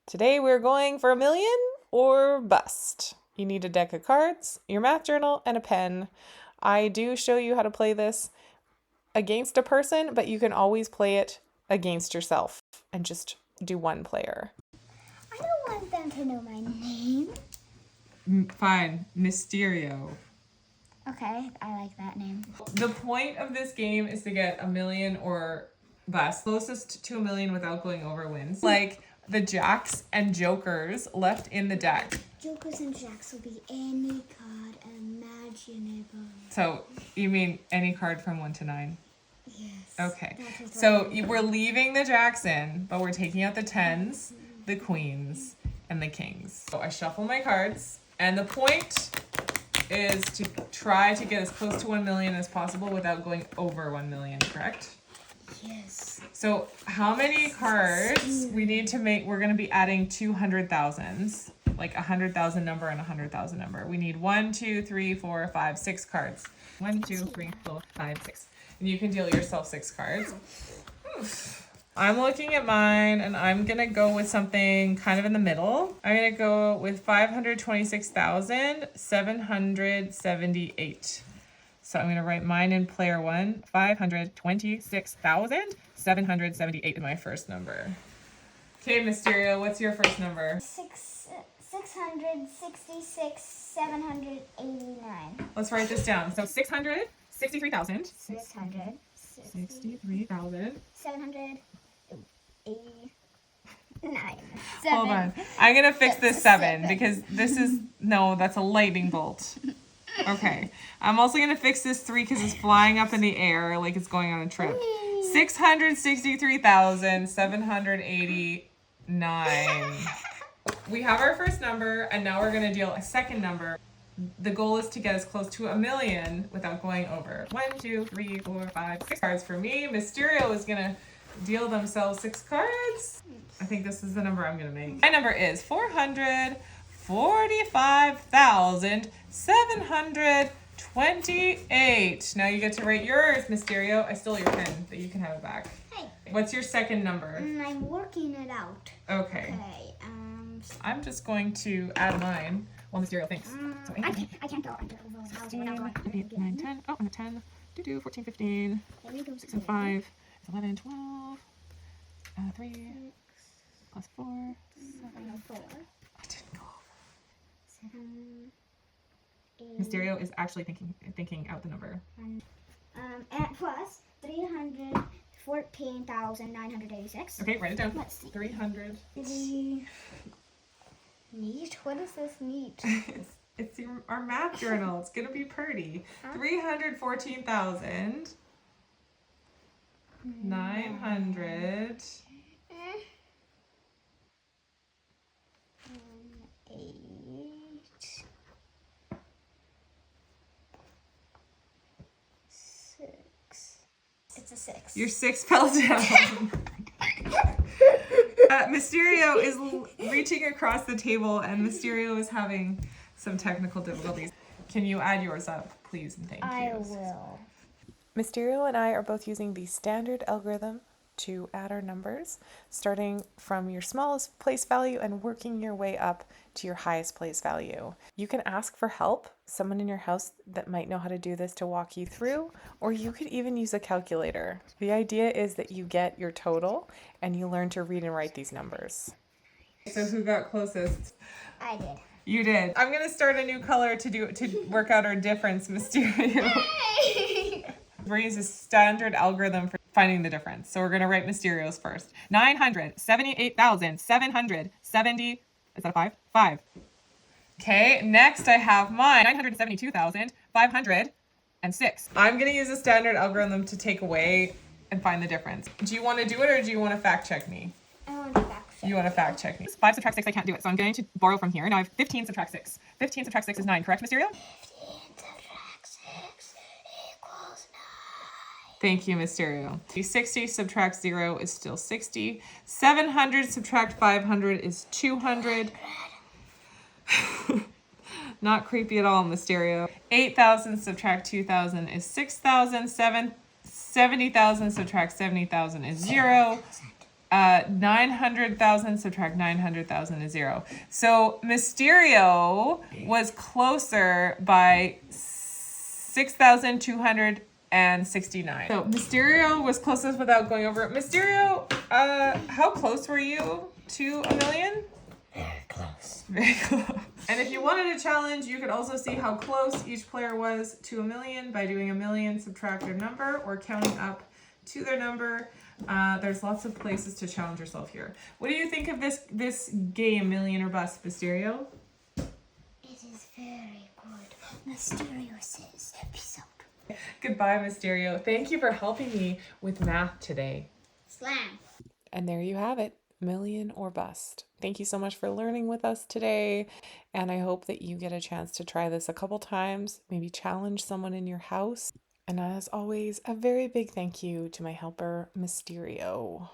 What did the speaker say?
Today we're going for a million or bust. You need a deck of cards, your math journal, and a pen. I do show you how to play this against a person, but you can always play it against yourself and just do one player. I don't want them to know my name. Fine, Mysterio. Okay, I like that name. The point of this game is to get a million or bust. Closest to a million without going over wins. Like the jacks and jokers left in the deck. Jokers and jacks will be any card imaginable. So you mean any card from 1 to 9? Yes. Okay. So we're leaving the jacks in, but we're taking out the 10s, the queens, and the kings. So I shuffle my cards, and the point is to try to get as close to 1 million as possible without going over 1 million, correct? Yes. So how many cards we need to make? We're going to be adding 200,000s, like 100,000 number and 100,000 number. We need 1, 2, 3, 4, 5, 6 cards. 1, 2, 3, 4, 5, 6. And you can deal yourself 6 cards. I'm looking at mine, and I'm going to go with something kind of in the middle. I'm going to go with 526,778. So I'm going to write mine in player 1. 526,778 is my first number. Okay, Mysterio, what's your first number? 666,789. Let's write this down. So 663,000. 663,789. 789. Hold on. I'm going to fix this 7 because this is, no, that's a lightning bolt. Okay. I'm also going to fix this 3 because it's flying up in the air like it's going on a trip. 663,789. We have our first number, and now we're going to deal a second number. The goal is to get as close to 1 million without going over. 1, 2, 3, 4, 5, 6 cards for me. Mysterio is going to deal themselves 6 cards. I think this is the number I'm going to make. My number is 445,728. Now you get to write yours, Mysterio. I stole your pen, but you can have it back. Hey. What's your second number? I'm working it out. Okay. Okay. I'm just going to add mine while Mysterio thinks. So I can't go under those houses without going. 8, 9, 10. Oh, I'm at 10. 14, 15. There we go. 6 and 5. 11, 12. 3 plus 4. 7. 4. I didn't go over. 7. 8. Mysterio is actually thinking out the number. And plus 314,986. Okay, write it down. Let's see. 300. Neat? What is this neat? It's our math journal. It's gonna be pretty. 314,000. 900. 8. It's a 6. Your 6 fell down. Mysterio is reaching across the table, and Mysterio is having some technical difficulties. Can you add yours up, please, and thank you. I will. Mysterio and I are both using the standard algorithm to add our numbers, starting from your smallest place value and working your way up to your highest place value. You can ask for help, someone in your house that might know how to do this to walk you through, or you could even use a calculator. The idea is that you get your total and you learn to read and write these numbers. So who got closest? I did. You did. I'm gonna start a new color to work out our difference, Mysterio. We're using a standard algorithm for finding the difference. So we're going to write Mysterio's first. 978,770. Is that a 5? 5. Okay, next I have mine. 972,506. I'm going to use a standard algorithm to take away and find the difference. Do you want to do it, or do you want to fact check me? I want to fact check. You want to fact check me. 5 subtract 6, I can't do it. So I'm going to borrow from here. Now I have 15 subtract 6. 15 subtract 6 is 9, correct, Mysterio? 15 subtract 6 equals 9. Thank you, Mysterio. 60 subtract 0 is still 60. 700 subtract 500 is 200. Not creepy at all, Mysterio. 8,000 subtract 2,000 is 6,000. 70,000 subtract 70,000 is 0. 900,000 subtract 900,000 is 0. So Mysterio was closer by 6,269. So Mysterio was closest without going over. Mysterio, how close were you to a million? Very close. Very close. And if you wanted a challenge, you could also see how close each player was to a million by doing a million, subtract their number, or counting up to their number. There's lots of places to challenge yourself here. What do you think of this game, Million or Bust, Mysterio? It is very good. Mysterio says, peace out. Goodbye, Mysterio. Thank you for helping me with math today. Slam. And there you have it, Million or Bust. Thank you so much for learning with us today. And I hope that you get a chance to try this a couple times, maybe challenge someone in your house. And as always, a very big thank you to my helper, Mysterio.